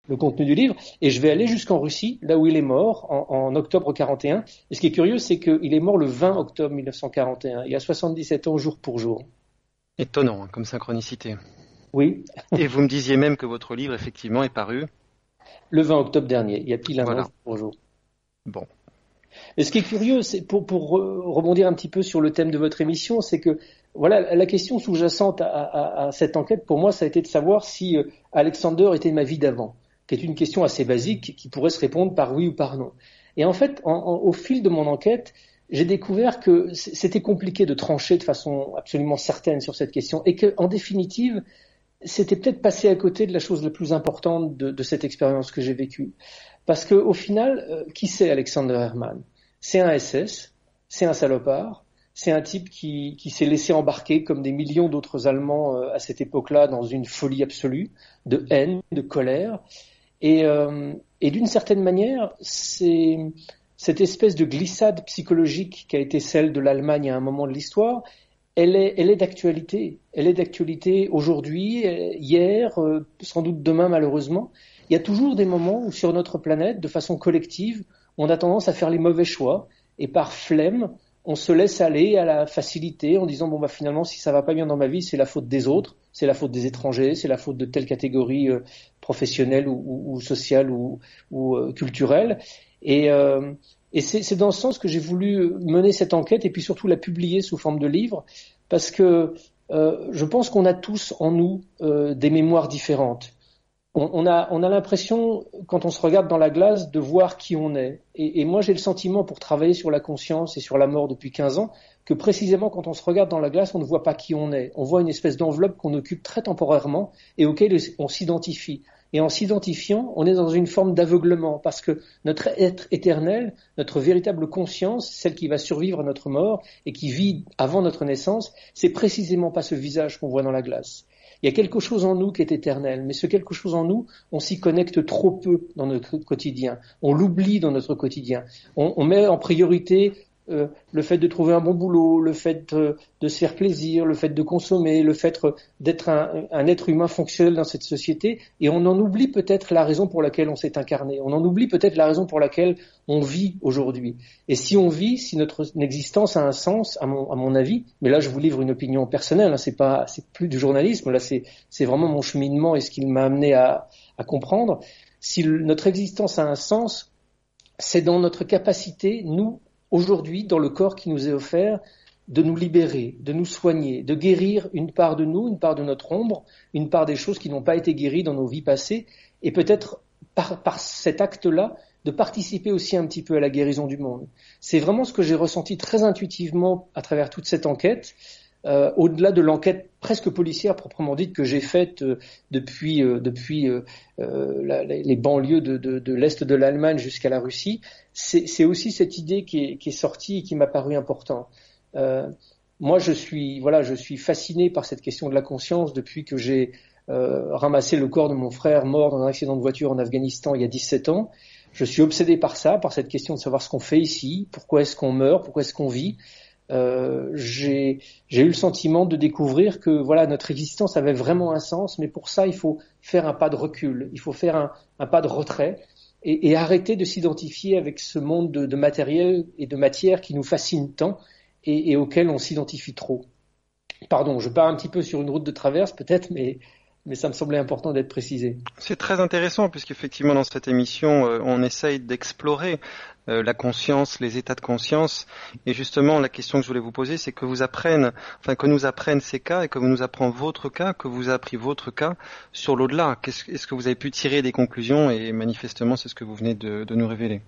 le contenu du livre, et je vais aller jusqu'en Russie, là où il est mort, en octobre 41. Et ce qui est curieux, c'est qu'il est mort le 20 octobre 1941, il a 77 ans jour pour jour. Étonnant, hein, comme synchronicité. Oui. Et vous me disiez même que votre livre, effectivement, est paru le 20 octobre dernier, il y a pile un an jour pour jour. Bon. Et ce qui est curieux, c'est pour rebondir un petit peu sur le thème de votre émission, c'est que voilà, la question sous-jacente à cette enquête, pour moi, ça a été de savoir si Alexander était ma vie d'avant, qui est une question assez basique, qui pourrait se répondre par oui ou par non. Et en fait, au fil de mon enquête, j'ai découvert que c'était compliqué de trancher de façon absolument certaine sur cette question, et que, en définitive, c'était peut-être passé à côté de la chose la plus importante de cette expérience que j'ai vécue. Parce que au final, qui c'est Alexander Herrmann? C'est un SS, c'est un salopard, c'est un type qui s'est laissé embarquer comme des millions d'autres Allemands à cette époque-là dans une folie absolue de haine, de colère. Et d'une certaine manière, c'est cette espèce de glissade psychologique qui a été celle de l'Allemagne à un moment de l'histoire. Elle est d'actualité. Elle est d'actualité aujourd'hui, hier, sans doute demain malheureusement. Il y a toujours des moments où sur notre planète, de façon collective, on a tendance à faire les mauvais choix et par flemme, on se laisse aller à la facilité en disant bon bah finalement si ça va pas bien dans ma vie, c'est la faute des autres, c'est la faute des étrangers, c'est la faute de telle catégorie professionnelle ou sociale ou culturelle. Et c'est dans ce sens que j'ai voulu mener cette enquête et puis surtout la publier sous forme de livre parce que je pense qu'on a tous en nous des mémoires différentes. On a l'impression, quand on se regarde dans la glace, de voir qui on est. Et moi, j'ai le sentiment, pour travailler sur la conscience et sur la mort depuis 15 ans, que précisément quand on se regarde dans la glace, on ne voit pas qui on est. On voit une espèce d'enveloppe qu'on occupe très temporairement et auquel on s'identifie. Et en s'identifiant, on est dans une forme d'aveuglement, parce que notre être éternel, notre véritable conscience, celle qui va survivre à notre mort et qui vit avant notre naissance, c'est précisément pas ce visage qu'on voit dans la glace. Il y a quelque chose en nous qui est éternel, mais ce quelque chose en nous, on s'y connecte trop peu dans notre quotidien. On l'oublie dans notre quotidien. On met en priorité le fait de trouver un bon boulot, le fait de se faire plaisir, le fait de consommer, le fait d'être un être humain fonctionnel dans cette société, et on en oublie peut-être la raison pour laquelle on s'est incarné. On en oublie peut-être la raison pour laquelle on vit aujourd'hui. Et si on vit, si notre existence a un sens, à mon avis, mais là je vous livre une opinion personnelle, hein, c'est plus du journalisme, là c'est vraiment mon cheminement et ce qui m'a amené à comprendre. Si notre existence a un sens, c'est dans notre capacité, nous, aujourd'hui, dans le corps qui nous est offert, de nous libérer, de nous soigner, de guérir une part de nous, une part de notre ombre, une part des choses qui n'ont pas été guéries dans nos vies passées, et peut-être par cet acte-là, de participer aussi un petit peu à la guérison du monde. C'est vraiment ce que j'ai ressenti très intuitivement à travers toute cette enquête, au-delà de l'enquête presque policière proprement dite que j'ai faite depuis les banlieues de l'Est de l'Allemagne jusqu'à la Russie, c'est aussi cette idée qui est sortie et qui m'a paru importante. Moi, je suis fasciné par cette question de la conscience depuis que j'ai ramassé le corps de mon frère mort dans un accident de voiture en Afghanistan il y a 17 ans. Je suis obsédé par ça, par cette question de savoir ce qu'on fait ici, pourquoi est-ce qu'on meurt, pourquoi est-ce qu'on vit. J'ai eu le sentiment de découvrir que voilà, notre existence avait vraiment un sens, mais pour ça il faut faire un pas de recul, il faut faire un pas de retrait et arrêter de s'identifier avec ce monde de matériel et de matière qui nous fascine tant et auquel on s'identifie trop. Pardon, je pars un petit peu sur une route de traverse peut-être, mais ça me semblait important d'être précisé. C'est très intéressant puisqu'effectivement dans cette émission, on essaye d'explorer la conscience, les états de conscience. Et justement, la question que je voulais vous poser, c'est que nous apprennent ces cas et que vous nous appreniez votre cas, que vous a appris votre cas sur l'au-delà. Est-ce que vous avez pu tirer des conclusions? Et manifestement, c'est ce que vous venez de nous révéler.